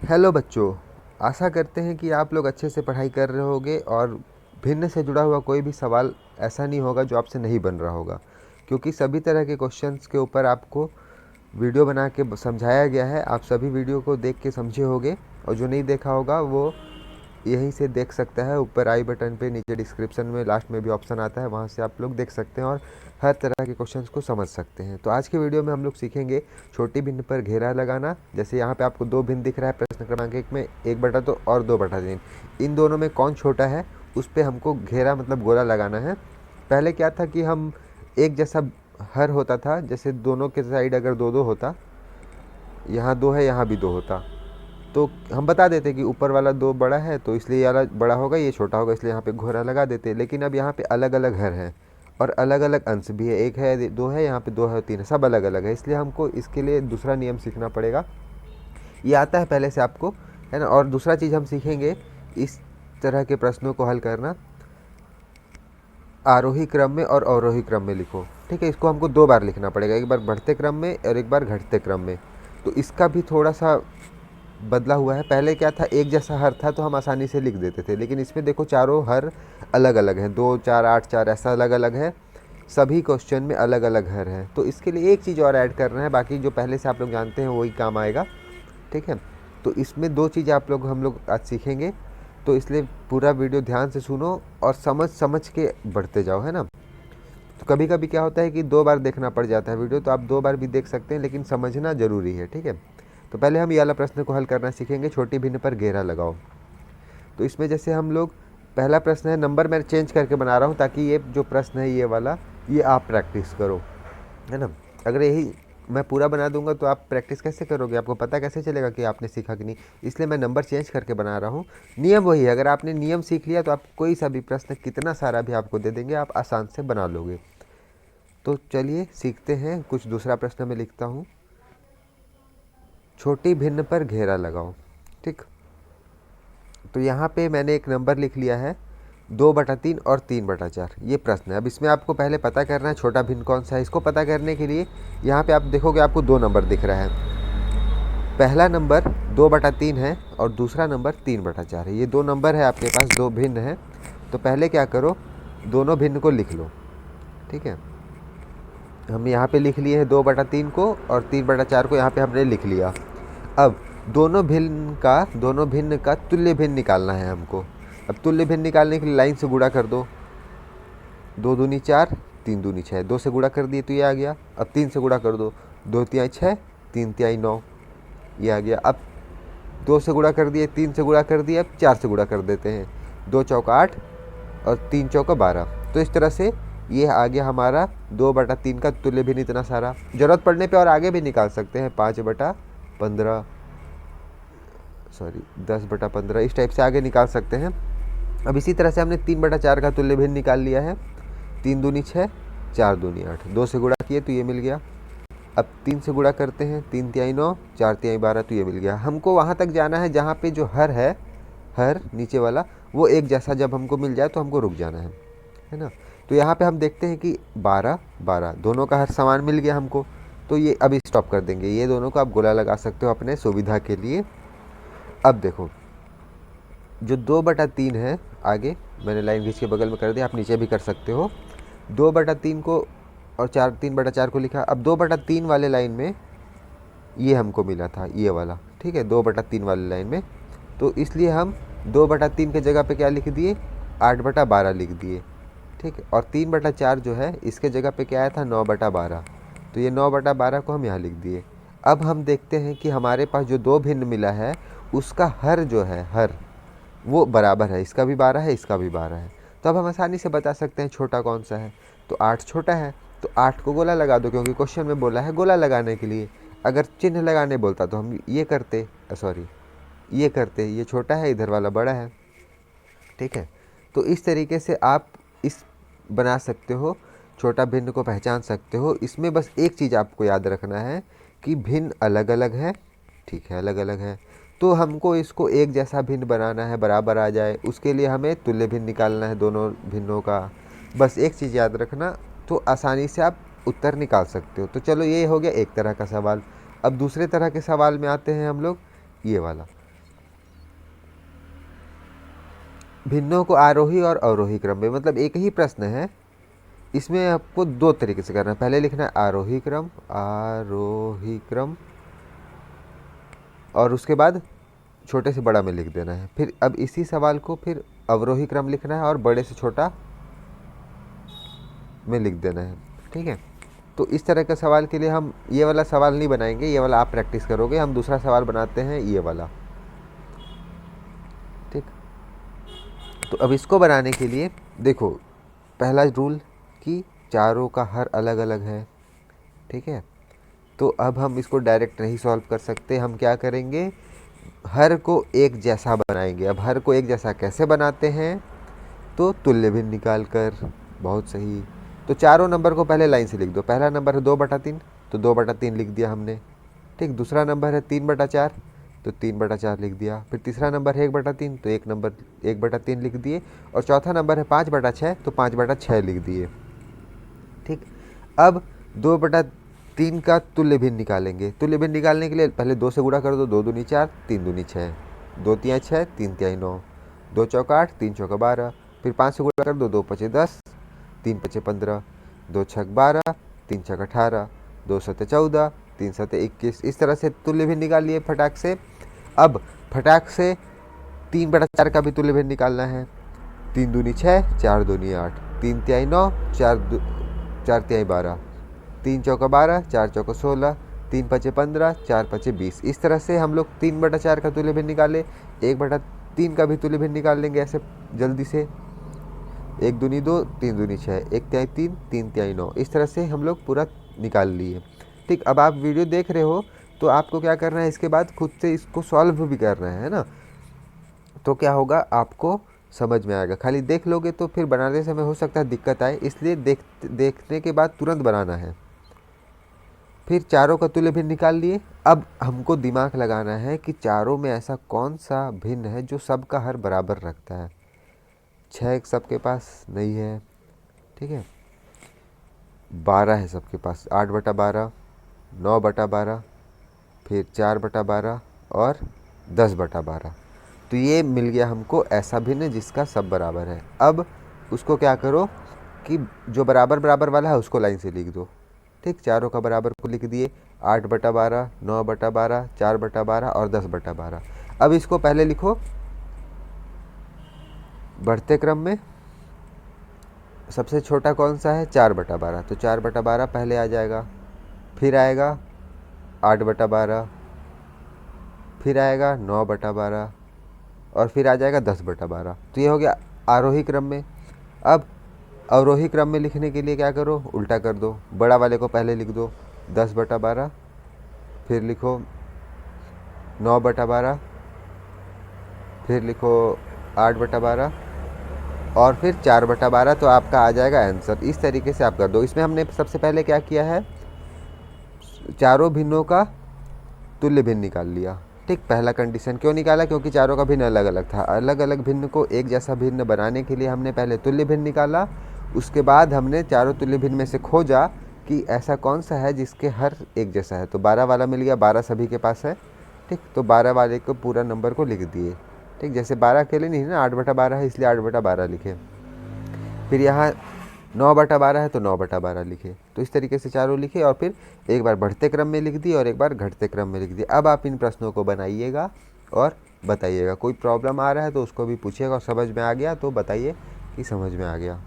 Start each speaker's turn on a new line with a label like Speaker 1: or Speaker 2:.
Speaker 1: Hello बच्चों, आशा करते हैं कि आप लोग अच्छे से पढ़ाई कर रहे होंगे और भिन्न से जुड़ा हुआ कोई भी सवाल ऐसा नहीं होगा जो आपसे नहीं बन रहा होगा, क्योंकि सभी तरह के क्वेश्चंस के ऊपर आपको वीडियो बना के समझाया गया है। आप सभी वीडियो को देख के समझे होंगे और जो नहीं देखा होगा वो यहीं से देख सकता है। ऊपर आई बटन पे, नीचे डिस्क्रिप्शन में, लास्ट में भी ऑप्शन आता है, वहाँ से आप लोग देख सकते हैं और हर तरह के क्वेश्चंस को समझ सकते हैं। तो आज के वीडियो में हम लोग सीखेंगे छोटी भिन्न पर घेरा लगाना। जैसे यहाँ पे आपको दो भिन्न दिख रहा है प्रश्न क्रमांक 1 में, 1/2 और 2/3। इन दोनों में कौन छोटा है उस पर हमको घेरा मतलब गोला लगाना है। पहले क्या था कि हम एक जैसा हर होता था, जैसे दोनों के साइड अगर दो दो होता, यहाँ दो है यहाँ भी दो होता, तो हम बता देते कि ऊपर वाला दो बड़ा है तो इसलिए ये वाला बड़ा होगा, ये छोटा होगा, इसलिए यहाँ पे घोरा लगा देते। लेकिन अब यहाँ पे अलग अलग घर हैं और अलग अलग अंश भी है, एक है दो है, यहाँ पे दो है तीन है, सब अलग अलग है, इसलिए हमको इसके लिए दूसरा नियम सीखना पड़ेगा। ये आता है पहले से आपको, है ना। और दूसरा चीज़ हम सीखेंगे इस तरह के प्रश्नों को हल करना आरोही क्रम में और अवरोही क्रम में लिखो। ठीक है, इसको हमको दो बार लिखना पड़ेगा, एक बार बढ़ते क्रम में और एक बार घटते क्रम में। तो इसका भी थोड़ा सा बदला हुआ है। पहले क्या था, एक जैसा हर था तो हम आसानी से लिख देते थे, लेकिन इसमें देखो चारों हर अलग अलग हैं, 2 4 8 4 ऐसा अलग अलग है, सभी क्वेश्चन में अलग अलग हर हैं। तो इसके लिए एक चीज़ और ऐड करना है, बाकी जो पहले से आप लोग जानते हैं वही काम आएगा। ठीक है, तो इसमें दो चीज़ें हम लोग आज सीखेंगे, तो इसलिए पूरा वीडियो ध्यान से सुनो और समझ समझ के बढ़ते जाओ, है ना। तो कभी कभी क्या होता है कि दो बार देखना पड़ जाता है वीडियो, तो आप दो बार भी देख सकते हैं, लेकिन समझना ज़रूरी है। ठीक है, तो पहले हम ये वाला प्रश्न को हल करना सीखेंगे, छोटी भिन्न पर घेरा लगाओ। तो इसमें जैसे हम लोग, पहला प्रश्न है, नंबर मैं चेंज करके बना रहा हूँ ताकि ये जो प्रश्न है ये वाला, ये आप प्रैक्टिस करो, है ना। अगर यही मैं पूरा बना दूंगा तो आप प्रैक्टिस कैसे करोगे, आपको पता कैसे चलेगा कि आपने सीखा कि नहीं। इसलिए मैं नंबर चेंज करके बना रहा हूँ। नियम वही है, अगर आपने नियम सीख लिया तो आप कोई सा भी प्रश्न कितना सारा भी आपको दे देंगे, आप आसान से बना लोगे। तो चलिए सीखते हैं। कुछ दूसरा प्रश्न मैं लिखता हूँ, छोटी भिन्न पर घेरा लगाओ। ठीक, तो यहाँ पे मैंने एक नंबर लिख लिया है 2/3 और 3/4, ये प्रश्न है। अब इसमें आपको पहले पता करना है छोटा भिन्न कौन सा है। इसको पता करने के लिए यहाँ पे आप देखोगे आपको दो नंबर दिख रहा है। पहला नंबर 2/3 है और दूसरा नंबर 3/4 है। ये दो नंबर है आपके पास, दो भिन्न है। तो पहले क्या करो, दोनों भिन्न को लिख लो। ठीक है, हम यहाँ पे लिख लिए हैं 2/3 को और 3/4 को यहाँ पे हमने लिख लिया। अब दोनों भिन्न का तुल्य भिन्न निकालना है हमको। अब तुल्य भिन्न निकालने के लिए लाइन से गुणा कर दो, 2 दूनी 4, 3 दूनी 6, 2 से गुणा कर दिए तो ये आ गया। अब 3 से गुणा कर दो, 2 तिहाई 6, 3 तिहाई 9, ये आ गया। अब 2 से गुणा कर दिए, 3 से गुणा कर दिए, अब 4 से गुणा कर देते हैं, 2 चौका 8 और 3 चौका 12। तो इस तरह से ये आ गया हमारा 2/3 का तुल्य भिन्न इतना सारा। जरूरत पड़ने पे और आगे भी निकाल सकते हैं, 5/15, सॉरी 10/15, इस टाइप से आगे निकाल सकते हैं। अब इसी तरह से हमने 3/4 का तुल्य भिन्न निकाल लिया है, 3 दूनी 6, 4 दूनी 8, 2 से गुणा किए तो ये मिल गया। अब 3 से गुणा करते हैं, 3 तिहाई 9, 4 तिहाई 12, तो ये मिल गया। हमको वहाँ तक जाना है जहाँ पे जो हर है, हर नीचे वाला, वो एक जैसा जब हमको मिल जाए तो हमको रुक जाना है ना। तो यहाँ पे हम देखते हैं कि 12 12 दोनों का हर समान मिल गया हमको, तो ये अभी स्टॉप कर देंगे। ये दोनों को आप गोला लगा सकते हो अपने सुविधा के लिए। अब देखो जो 2/3 है, आगे मैंने लाइन खींच के बगल में कर दिया, आप नीचे भी कर सकते हो। 2/3 को और 3/4 को लिखा। अब 2/3 वाले लाइन में ये हमको मिला था, ये वाला, ठीक है, 2/3 वाले लाइन में। तो इसलिए हम 2/3 के जगह पे क्या लिख दिए, 8/12 लिख दिए। ठीक है, और 3/4 जो है इसके जगह पे क्या आया था, 9/12, तो ये 9/12 को हम यहाँ लिख दिए। अब हम देखते हैं कि हमारे पास जो दो भिन्न मिला है उसका हर जो है, हर वो बराबर है, इसका भी 12 है, इसका भी 12 है। तो अब हम आसानी से बता सकते हैं छोटा कौन सा है। तो 8 छोटा है, तो 8 को गोला लगा दो, क्योंकि क्वेश्चन में बोला है गोला लगाने के लिए। अगर चिन्ह लगाने बोलता तो हम ये करते, सॉरी ये करते, ये छोटा है, इधर वाला बड़ा है। ठीक है, तो इस तरीके से आप इस बना सकते हो, छोटा भिन्न को पहचान सकते हो। इसमें बस एक चीज़ आपको याद रखना है कि भिन्न अलग अलग है। ठीक है, अलग अलग है, तो हमको इसको एक जैसा भिन्न बनाना है, बराबर आ जाए, उसके लिए हमें तुल्य भिन्न निकालना है दोनों भिन्नों का। बस एक चीज़ याद रखना, तो आसानी से आप उत्तर निकाल सकते हो। तो चलो, ये हो गया एक तरह का सवाल। अब दूसरे तरह के सवाल में आते हैं हम लोग, ये वाला। भिन्नों को आरोही और अवरोही क्रम में, मतलब एक ही प्रश्न है, इसमें आपको दो तरीके से करना है। पहले लिखना है आरोही क्रम, आरोही क्रम, और उसके बाद छोटे से बड़ा में लिख देना है। फिर अब इसी सवाल को फिर अवरोही क्रम लिखना है और बड़े से छोटा में लिख देना है। ठीक है, तो इस तरह के सवाल के लिए हम ये वाला सवाल नहीं बनाएंगे, ये वाला आप प्रैक्टिस करोगे। हम दूसरा सवाल बनाते हैं, ये वाला। ठीक, तो अब इसको बनाने के लिए देखो, पहला रूल कि चारों का हर अलग अलग है। ठीक है, तो अब हम इसको डायरेक्ट नहीं सॉल्व कर सकते, हम क्या करेंगे, हर को एक जैसा बनाएंगे। अब हर को एक जैसा कैसे बनाते हैं, तो तुल्य भिन्न निकाल कर। बहुत सही, तो चारों नंबर को पहले लाइन से लिख दो। पहला नंबर है 2/3, तो 2/3 लिख दिया हमने। ठीक, दूसरा नंबर है 3/4, तो 3/4 लिख दिया। फिर तीसरा नंबर है 1/3, तो 1/3 लिख दिए। और चौथा नंबर है 5/6, तो 5/6 लिख दिए। ठीक, अब 2/3 का तुल्य भिन्न निकालेंगे। तुल्य भिन्न निकालने के लिए पहले 2 से गुणा कर दो, 2 दूनी 4, 3 दूनी 6, 2 तियाँ 6, 3 तियाँ 9, 2 चौका 8, 3 चौका 12। फिर 5 से गुणा कर दो, 2 पचे 10, 3 पचे 15, 2 छक 12, 3 छक 18, 2 सते 14, 3 सते 21। इस तरह से तुल्य भिन्न निकाल लिए फटाक से। अब फटाक से 3/4 का भी तुल्य भिन्न निकालना है। 3 दूनी 6, 4 दूनी 8, 3 तिहाई 9, 4 तिहाई 12, 3 चौका 12, 4 चौका 16, 3 पचे 15, 4 पचे 20। इस तरह से हम लोग 3/4 का तुल्य भिन्न निकाले। 1/3 का भी तुल्य भिन्न निकाल लेंगे ऐसे जल्दी से। 1 दूनी 2, 3 दूनी 6, 1 तिहाई 3, 3 तिहाई 9। इस तरह से हम लोग पूरा निकाल लिए। ठीक, अब आप वीडियो देख रहे हो तो आपको क्या करना है, इसके बाद खुद से इसको सॉल्व भी करना है ना। तो क्या होगा, आपको समझ में आएगा। खाली देख लोगे तो फिर बनाते समय हो सकता है दिक्कत आए, इसलिए देखने के बाद तुरंत बनाना है। फिर चारों का तुल्य भिन्न निकाल लिए। अब हमको दिमाग लगाना है कि चारों में ऐसा कौन सा भिन्न है जो सबका हर बराबर रखता है। 6 सबके पास नहीं है, ठीक है, 12 है सबके पास, 8/12, 9/12, फिर 4/12 और 10/12। तो ये मिल गया हमको ऐसा भिन्न जिसका सब बराबर है। अब उसको क्या करो कि जो बराबर बराबर वाला है उसको लाइन से लिख दो। ठीक, चारों का बराबर को लिख दिए, 8/12, 9/12, 4/12 और 10/12। अब इसको पहले लिखो बढ़ते क्रम में। सबसे छोटा कौन सा है, 4/12, तो 4/12 पहले आ जाएगा। फिर आएगा 8/12, फिर आएगा 9/12 और फिर आ जाएगा 10/12। तो ये हो गया आरोही क्रम में। अब अवरोही क्रम में लिखने के लिए क्या करो, उल्टा कर दो। बड़ा वाले को पहले लिख दो 10/12, फिर लिखो 9/12, फिर लिखो 8/12 और फिर 4/12। तो आपका आ जाएगा आंसर। इस तरीके से आप कर दो। इसमें हमने सबसे पहले क्या किया है, चारों भिन्नों का तुल्य भिन्न निकाल लिया। ठीक, पहला कंडीशन क्यों निकाला, क्योंकि चारों का भिन्न अलग अलग था। अलग अलग भिन्न को एक जैसा भिन्न बनाने के लिए हमने पहले तुल्य भिन्न निकाला। उसके बाद हमने चारों तुल्य भिन्न में से खोजा कि ऐसा कौन सा है जिसके हर एक जैसा है। तो 12 वाला मिल गया, 12 सभी के पास है। ठीक, तो 12 वाले को पूरा नंबर को लिख दिए। ठीक, जैसे 12 अकेले नहीं है ना, 8/12 है इसलिए 8/12 लिखे। फिर यहाँ 9/12 है तो 9/12 लिखे। तो इस तरीके से चारों लिखे और फिर एक बार बढ़ते क्रम में लिख दिए और एक बार घटते क्रम में लिख दिए। अब आप इन प्रश्नों को बनाइएगा और बताइएगा। कोई प्रॉब्लम आ रहा है तो उसको भी पूछिएगा, और समझ में आ गया तो बताइए कि समझ में आ गया।